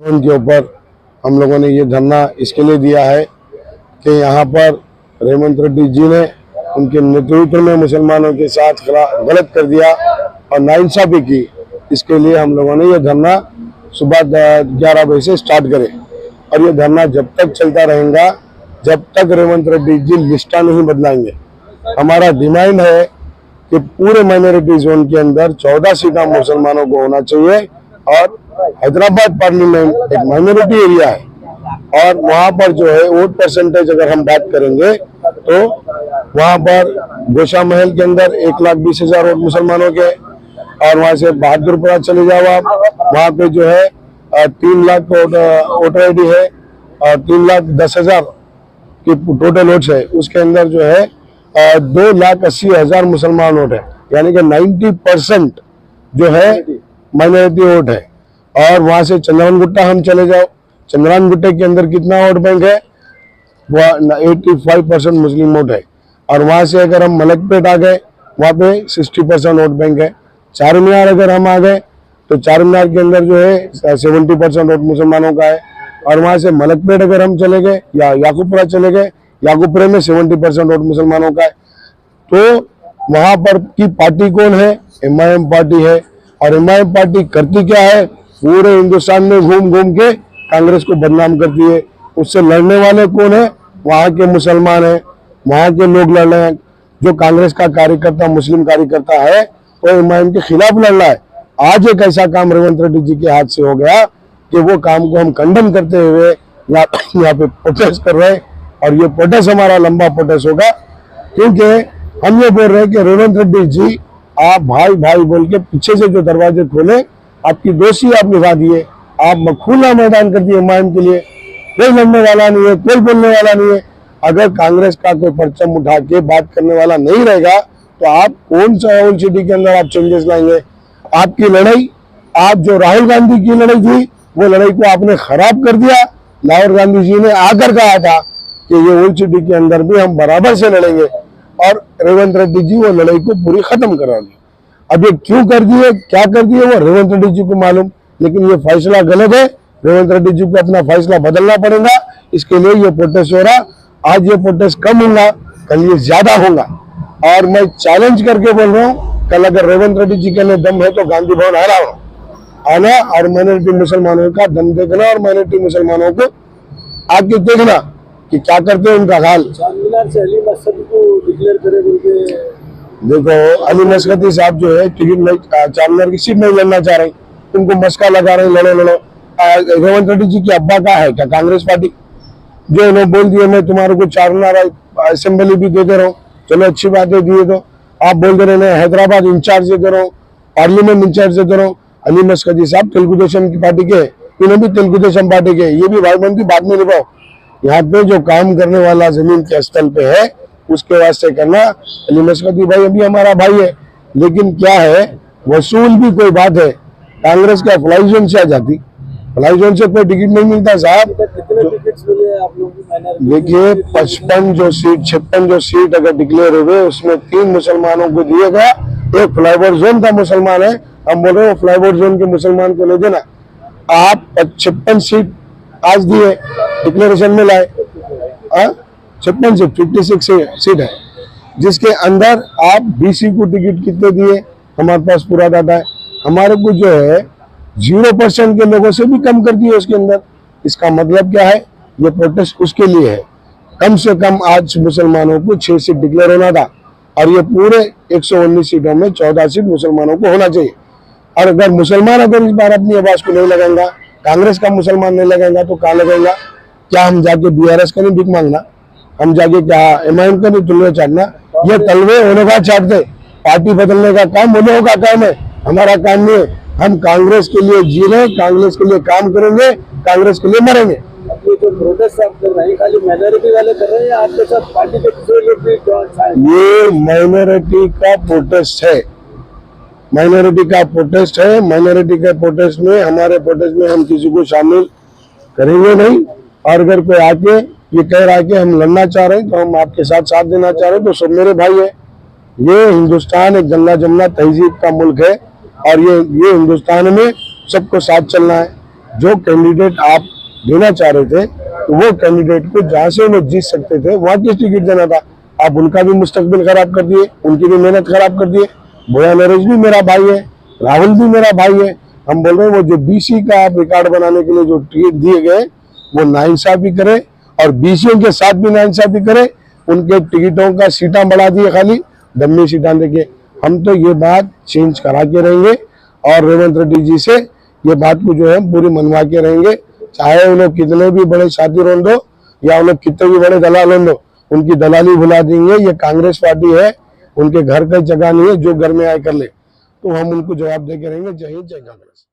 उनके ऊपर हम लोगों ने ये धरना इसके लिए दिया है कि यहाँ पर रेवंत रेड्डी जी ने उनके नेतृत्व में मुसलमानों के साथ गलत कर दिया और नाइंसाफी की। इसके लिए हम लोगों ने ये धरना सुबह 11 बजे से स्टार्ट करे और ये धरना जब तक चलता रहेगा जब तक रेवंत रेड्डी जी लिस्टा नहीं बदलाएंगे। हमारा डिमांड है कि पूरे माइनॉरिटी जोन के अंदर 14 सीटा मुसलमानों को होना चाहिए और हैदराबाद पार्लियामेंट एक माइनॉरिटी एरिया है और वहां पर जो है वोट परसेंटेज अगर हम बात करेंगे तो वहां पर गोशा महल के अंदर 1,20,000 वोट मुसलमानों के और वहां से बहादुरपुरा चले जाओ आप, वहां पे जो है 3 लाख वोटर आईडी है और 3,10,000 की टोटल वोट्स है। उसके अंदर जो है 2,80,000 मुसलमान वोट है, यानी कि 90% जो है माइनॉरिटी वोट है। और वहां से चंद्रान गुट्टा हम चले जाओ, चंद्रान गुट्टे के अंदर कितना वोट बैंक है, वो 85% मुस्लिम वोट है। और वहां से अगर हम मलकपेट आ गए वहां पे 60% वोट बैंक है। चार मीनार अगर हम आ गए तो चार मीनार के अंदर जो है 70% वोट मुसलमानों का है। और वहां से मलकपेट अगर हम चले गए या याकूबपुरा चले गए, याकूबपुरे में 70% वोट मुसलमानों का है। तो वहां पर की पार्टी कौन है? एमआईएम पार्टी है। और एमआईएम पार्टी करती क्या है? पूरे हिंदुस्तान में घूम घूम के कांग्रेस को बदनाम करती है। उससे लड़ने वाले कौन है? वहां के मुसलमान है, वहां के लोग लड़ रहे हैं। जो कांग्रेस का कार्यकर्ता मुस्लिम कार्यकर्ता है वो एमआईएम के खिलाफ लड़ रहा है। आज एक ऐसा काम रेवंत रेड्डी जी के हाथ से हो गया कि वो काम को हम कंडम करते हुए यहाँ पे प्रोटेस्ट कर रहे हैं। और ये प्रोटेस्ट हमारा लंबा प्रोटेस्ट होगा, क्योंकि हम ये बोल रहे हैं कि रेवंत रेड्डी जी आप भाई भाई बोल के पीछे से जो दरवाजे खोले, आपकी दोषी आप निभा दिए, आप खुला मैदान कर दिए एमआईएम के लिए। कोई लड़ने वाला नहीं है, कोई बोलने वाला नहीं है। अगर कांग्रेस का कोई परचम उठा के बात करने वाला नहीं रहेगा तो आप कौन सा ओल्ड सिटी के अंदर आप चेंजेस लाएंगे? आपकी लड़ाई, आप जो राहुल गांधी की लड़ाई थी वो लड़ाई को आपने खराब कर दिया। राहुल गांधी जी ने आकर कहा था कि ये ओल्ड सिटी के अंदर भी हम बराबर से लड़ेंगे और रेवंत रेड्डी जी वो लड़ाई को पूरी खत्म करा दी। अब ये क्यों कर दिए, क्या कर दिए, वो रेवंत रेड्डी जी को मालूम। लेकिन ये फैसला गलत है, रेवंत रेड्डी जी को अपना फैसला बदलना पड़ेगा। इसके लिए ये प्रोटेस्ट हो रहा। आज ये प्रोटेस्ट कम होगा, कल ये ज्यादा होगा। और मैं चैलेंज करके बोल रहा हूँ, कल अगर रेवंत रेड्डी जी के लिए दम है तो गांधी भवन आना और माइनॉरिटी मुसलमानों का दम देखना और माइनॉरिटी मुसलमानों को आके देखना कि क्या करते हैं उनका हाल। चारमीनार से अली मस्जिद को डिक्लेयर करे बोलते। देखो अली मस्कती साहब जो है टिकट नहीं, चारमीनार की सीट नहीं लड़ना चाह रहे, उनको मस्का लगा रहे, लड़ो लड़ो। रेवंत रेड्डी जी के अब्बा का है क्या कांग्रेस पार्टी? जो उन्होंने बोल दिया मैं तुम्हारे को चारमीनार असेंबली भी दे दे रहा हूँ, चलो अच्छी बात है दिए। तो आप बोल दे रहे हैं हैदराबाद इंचार्ज दे रहा हूँ, पार्लियामेंट इंचार्ज दे रहा हूँ। अली मस्कती साहब तेलुगु देशम की पार्टी के, इन्हें भी तेलुगु देशम पार्टी के, ये भी भाई बहन की बात में निभाओ। यहाँ पे जो काम करने वाला जमीन के स्थल पे है उसके वास्ते करना। अली मस्कती भाई अभी हमारा भाई है, लेकिन क्या है वसूल भी कोई बात है। कांग्रेस का फ्लाई जोन से आ जाती, फ्लाई जोन से कोई टिकट नहीं मिलता साहब। कितने टिकट्स मिले आप लोगों की? देखिए 56 जो सीट अगर डिक्लेयर हुए उसमें 3 मुसलमानों को दिए गया। एक फ्लाईओवर जोन का मुसलमान है, हम बोल रहे हो फ्लाईओवर जोन के मुसलमान को नहीं देना। आप 56 सीट आज दिए, डिक्लेरेशन में लाए 56 से 56 सीट है, जिसके अंदर आप बीसी को टिकट कितने दिए हमारे पास पूरा डाटा है। हमारे को जो है 0% के लोगों से भी कम कर दिए उसके अंदर। इसका मतलब क्या है? ये प्रोटेस्ट उसके लिए है। कम से कम आज मुसलमानों को 6 सीट डिक्लेयर होना था और ये पूरे 119 सीटों में 14 सीट मुसलमानों को होना चाहिए। और अगर मुसलमान अगर इस बार अपनी आवाज को नहीं लगाएंगा, कांग्रेस का मुसलमान नहीं लगाएंगा तो कहाँ लगाएगा? क्या हम जाके बीआरएस का नहीं भीख मांगना? हम जाके क्या एमआईएम का नहीं तुलवे चाटना? ये तलवे उन्हों का चाटते, पार्टी बदलने का काम उन्हों का काम है, हमारा काम नहीं है। हम कांग्रेस के लिए जी रहे, कांग्रेस के लिए काम करेंगे, कांग्रेस के लिए मरेंगे। ये जो प्रोटेस्ट आप कर रहे हैं खाली माइनॉरिटी वाले कर रहे हैं या आपके साथ पार्टी के दूसरे लोग भी? ये माइनॉरिटी का प्रोटेस्ट है, माइनॉरिटी का प्रोटेस्ट है। माइनॉरिटी के प्रोटेस्ट में, हमारे प्रोटेस्ट में हम किसी को शामिल करेंगे नहीं। और अगर कोई आके ये कह रहा है कि हम लड़ना चाह रहे हैं तो हम आपके साथ साथ देना चाह रहे हैं, तो सब मेरे भाई है। ये हिंदुस्तान एक गंगा जमुना तहजीब का मुल्क है और ये हिंदुस्तान में सबको साथ चलना है। जो कैंडिडेट आप देना चाह रहे थे तो वो कैंडिडेट को जहाँ से वो लोग जीत सकते थे वहाँ किस टिकट देना था। आप उनका भी मुस्तकबिल खराब कर दिए, उनकी भी मेहनत खराब कर दिए। बोया नरेश भी मेरा भाई है, राहुल भी मेरा भाई है। हम बोल रहे हैं वो जो बीसी का आप रिकॉर्ड बनाने के लिए जो टिकट दिए गए वो नाइंसाफी करे और बीसीओ के साथ भी नाइंसाफी करे। उनके टिकटों का सीटा बढ़ा दिए, खाली डम्मी सीटा देके। हम तो ये बात चेंज करा के रहेंगे और रेवंत रेड्डी जी से ये बात को जो है पूरी मनवा के रहेंगे। चाहे वो लोग कितने भी बड़े साथी रोन दो या वो लोग कितने भी बड़े दलाल रोन दो, उनकी दलाली भुला देंगे। ये कांग्रेस पार्टी है, उनके घर का जगह नहीं है, जो घर में आए कर ले। तो हम उनको जवाब दे के रहेंगे। जय हिंद, जय कांग्रेस।